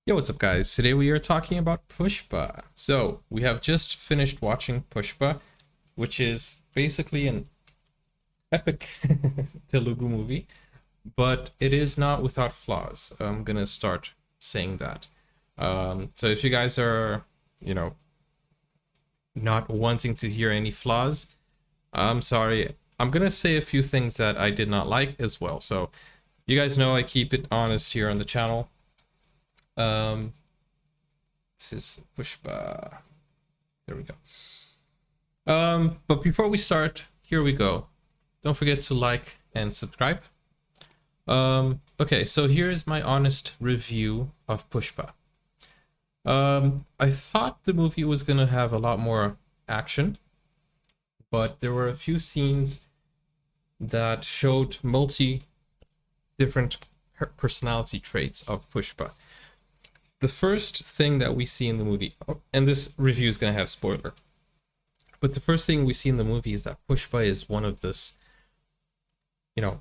Yo, what's up, guys? Today we are talking about Pushpa. So, we have just finished watching Pushpa, which is basically an epic Telugu movie, but it is not without flaws. I'm gonna start saying that. So, if you guys are, you know, not wanting to hear any flaws, I'm sorry. I'm gonna say a few things that I did not like as well. So, you guys know I keep it honest here on the channel. Um, this is Pushpa. There we go. But before we start, here we go. Don't forget to like and subscribe. Okay, so here's my honest review of Pushpa. I thought the movie was gonna have a lot more action, but there were a few scenes that showed multi different personality traits of Pushpa. The first thing that we see in the movie, and this review is gonna have spoiler, but the first thing we see in the movie is that Pushpa is one of this, you know,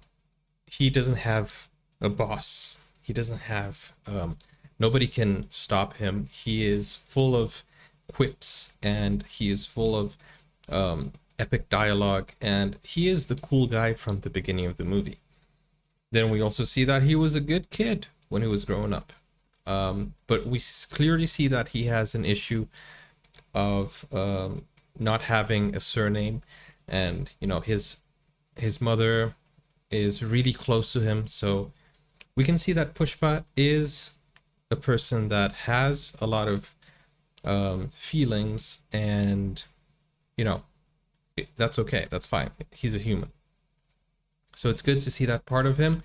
he doesn't have a boss. He doesn't have, nobody can stop him. He is full of quips and he is full of epic dialogue, and he is the cool guy from the beginning of the movie. Then we also see that he was a good kid when he was growing up. But we clearly see that he has an issue of not having a surname, and his mother is really close to him, so we can see that Pushpa is a person that has a lot of feelings, and that's okay, that's fine, he's a human, so it's good to see that part of him.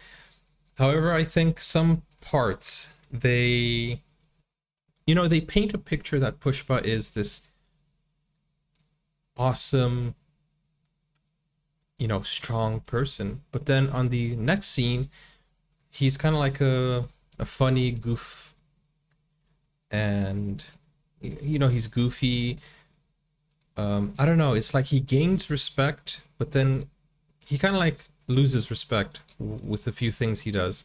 However, I think some parts, they paint a picture that Pushpa is this awesome, strong person, but then on the next scene he's kind of like a funny goof, and he's goofy. I don't know, it's like he gains respect, but then he kind of like loses respect with a few things he does.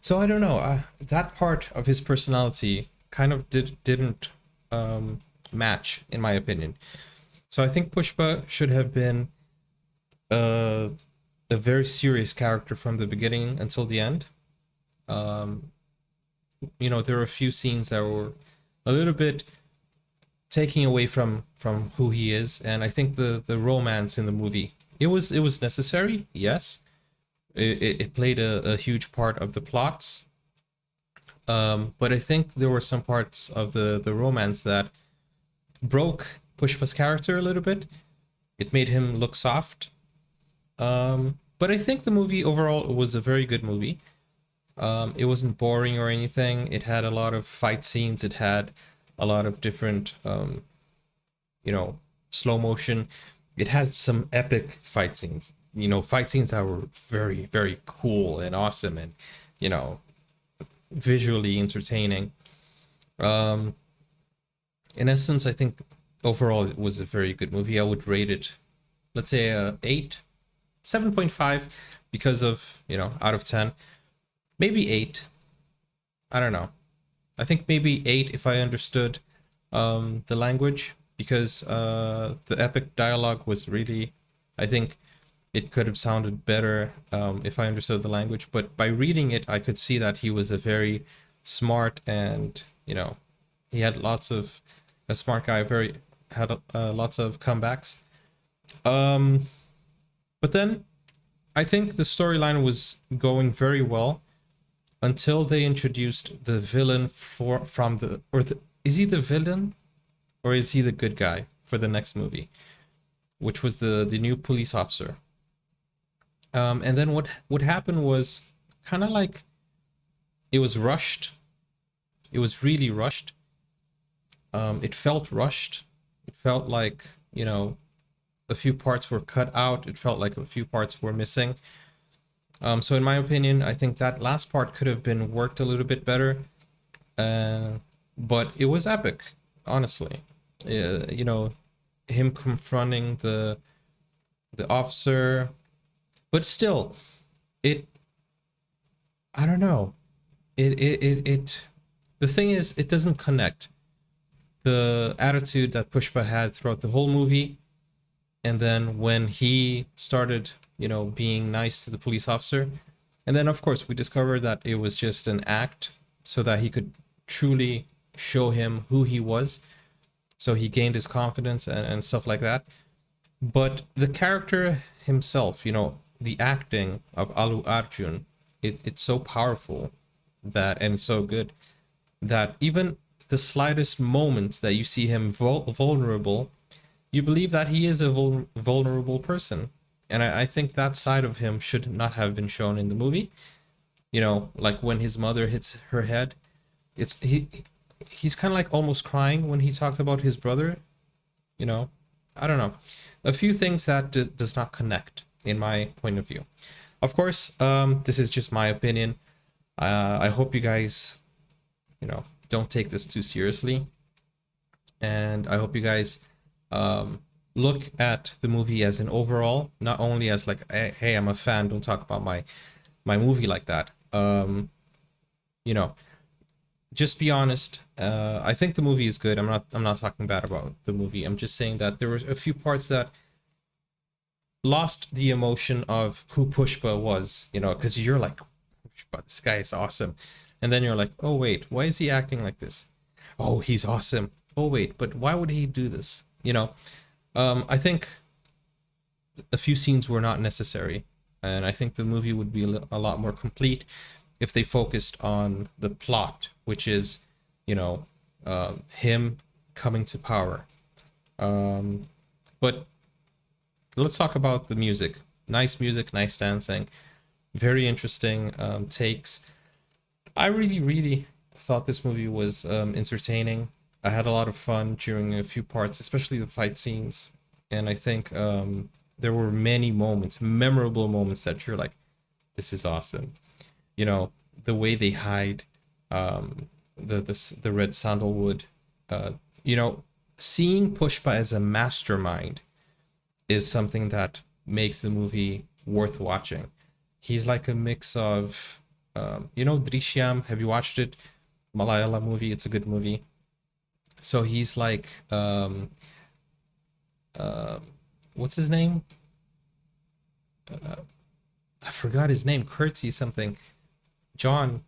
So I don't know, that part of his personality kind of didn't match, in my opinion. So I think Pushpa should have been a very serious character from the beginning until the end. Um, there were a few scenes that were a little bit taking away from who he is, and I think the romance in the movie, it was necessary, yes. It played a huge part of the plots, but I think there were some parts of the romance that broke Pushpa's character a little bit. It made him look soft. But I think the movie overall was a very good movie. It wasn't boring or anything. It had a lot of fight scenes. It had a lot of different, slow motion. It had some epic fight scenes. Fight scenes that were very, very cool and awesome, and visually entertaining. Um, in essence, I think overall it was a very good movie. I would rate it, let's say, a 8, 7.5, because of, out of 10. Maybe 8. I don't know. I think maybe 8 if I understood the language, because the epic dialogue was really, I think it could have sounded better if I understood the language. But by reading it, I could see that he was a very smart, and he had a smart guy, very had lots of comebacks. But then I think the storyline was going very well until they introduced the villain from the, is he the villain or is he the good guy for the next movie, which was the new police officer. And then what happened was kind of like, it was rushed. It was really rushed. It felt rushed. It felt like, a few parts were cut out. It felt like a few parts were missing. So in my opinion, I think that last part could have been worked a little bit better. But it was epic, honestly. Him confronting the officer, but still, I don't know. It the thing is, it doesn't connect the attitude that Pushpa had throughout the whole movie, and then when he started, being nice to the police officer, and then of course we discovered that it was just an act so that he could truly show him who he was. So he gained his confidence and stuff like that. But the character himself, the acting of Alu Arjun, it's so powerful that, and it's so good that even the slightest moments that you see him vulnerable, you believe that he is a vulnerable person. And I think that side of him should not have been shown in the movie. Like when his mother hits her head, he's kind of like almost crying when he talks about his brother. I don't know, a few things that does not connect in my point of view. Of course, this is just my opinion. I hope you guys, don't take this too seriously, and I hope you guys look at the movie as an overall, not only as like, hey, I'm a fan, don't talk about my movie like that. Just be honest. I think the movie is good. I'm not talking bad about the movie. I'm just saying that there were a few parts that lost the emotion of who Pushpa was, because you're like, Pushpa, this guy is awesome. And then you're like, oh wait, why is he acting like this? Oh, he's awesome. Oh wait, but why would he do this? I think a few scenes were not necessary, and I think the movie would be a lot more complete if they focused on the plot, which is, him coming to power. But let's talk about the music. Nice music, nice dancing, very interesting takes. I really, really thought this movie was entertaining. I had a lot of fun during a few parts, especially the fight scenes. And I think there were many moments, memorable moments that you're like, this is awesome. The way they hide the red sandalwood. Seeing Pushpa as a mastermind is something that makes the movie worth watching. He's like a mix of, Drishyam. Have you watched it? Malayalam movie. It's a good movie. So he's like, what's his name? I forgot his name. Curtsy something. John.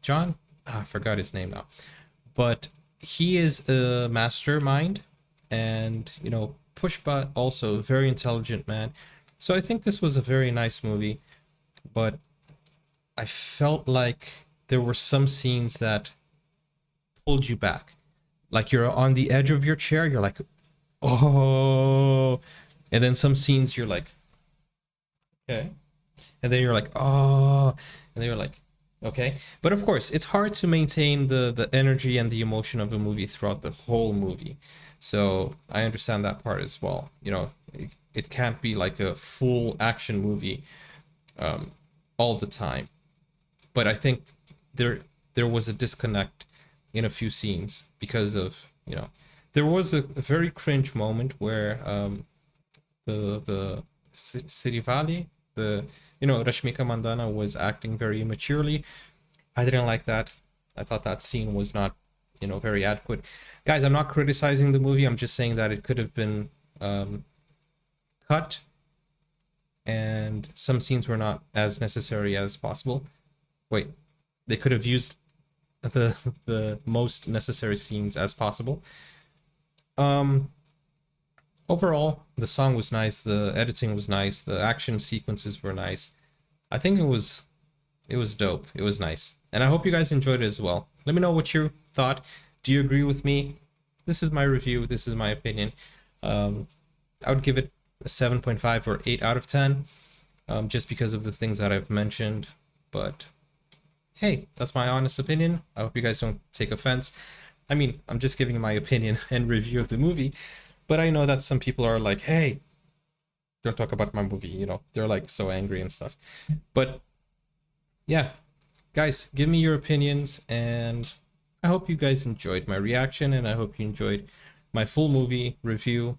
I forgot his name now. But he is a mastermind, and Pushpa also a very intelligent man. So I think this was a very nice movie, but I felt like there were some scenes that pulled you back. Like you're on the edge of your chair, you're like, oh, and then some scenes you're like, okay, and then you're like, oh, and then you're like, okay. But of course, it's hard to maintain the energy and the emotion of a movie throughout the whole movie. So I understand that part as well. It can't be like a full action movie all the time. But I think there was a disconnect in a few scenes because of, there was a very cringe moment where the Sirivali, Rashmika Mandana was acting very immaturely. I didn't like that. I thought that scene was not, very adequate. Guys, I'm not criticizing the movie. I'm just saying that it could have been cut, and some scenes were not as necessary as possible. Wait, they could have used the most necessary scenes as possible. Overall, the song was nice, the editing was nice, the action sequences were nice. I think it was dope. It was nice. And I hope you guys enjoyed it as well. Let me know what you thought. Do you agree with me? This is my review. This is my opinion. I would give it a 7.5 or 8 out of 10, just because of the things that I've mentioned. But hey, that's my honest opinion. I hope you guys don't take offense. I mean, I'm just giving my opinion and review of the movie, but I know that some people are like, hey, don't talk about my movie, they're like so angry and stuff. But yeah, guys, give me your opinions, and I hope you guys enjoyed my reaction, and I hope you enjoyed my full movie review.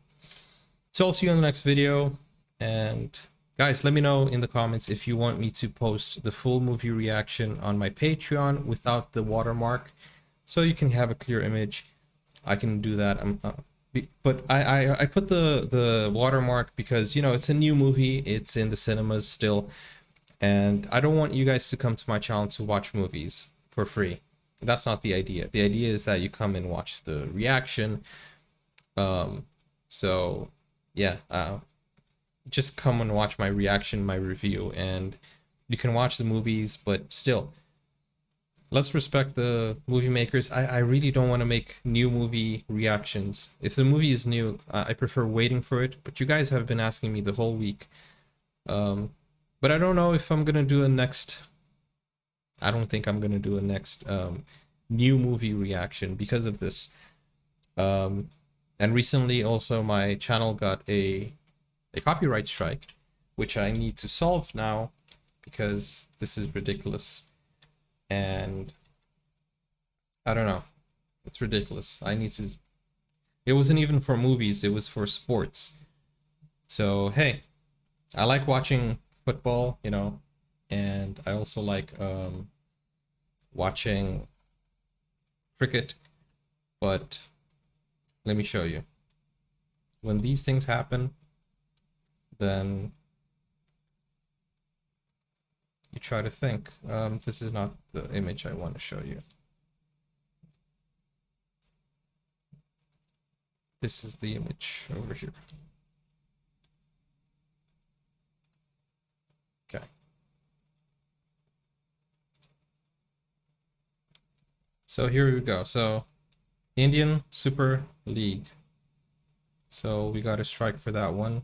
So I'll see you in the next video, and guys, let me know in the comments if you want me to post the full movie reaction on my Patreon without the watermark, so you can have a clear image. I can do that. But I put the watermark because, you know, it's a new movie. It's in the cinemas still, and I don't want you guys to come to my channel to watch movies for free. That's not the idea. The idea is that you come and watch the reaction. So yeah, just come and watch my reaction, my review, and you can watch the movies, but still, let's respect the movie makers. I really don't want to make new movie reactions. If the movie is new, I prefer waiting for it, but you guys have been asking me the whole week. But I don't know if I'm gonna do a next, I don't think I'm gonna do a next new movie reaction because of this. And recently also my channel got a copyright strike, which I need to solve now because this is ridiculous. And I don't know, it's ridiculous. I need to, it wasn't even for movies, it was for sports. So hey, I like watching football, you know, and I also like watching cricket, but let me show you. When these things happen, then you try to think. This is not the image I want to show you. This is the image over here. Okay. So here we go. So Indian Super League. So we got a strike for that one,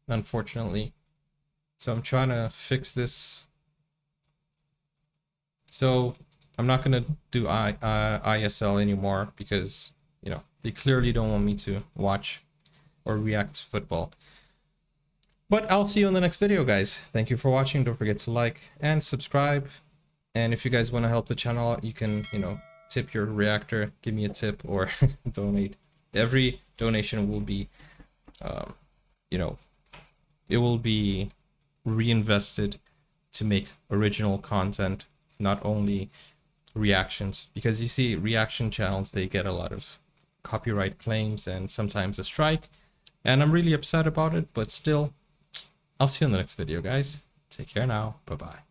unfortunately. So I'm trying to fix this. So I'm not gonna do ISL anymore because, you know, they clearly don't want me to watch or react to football. But I'll see you in the next video, guys. Thank you for watching. Don't forget to like and subscribe. And if you guys want to help the channel out, you can, you know, tip your reactor, give me a tip, or donate. Every donation will be, you know, it will be reinvested to make original content, not only reactions. Because you see, reaction channels, they get a lot of copyright claims and sometimes a strike. And I'm really upset about it, but still, I'll see you in the next video, guys. Take care now. Bye-bye.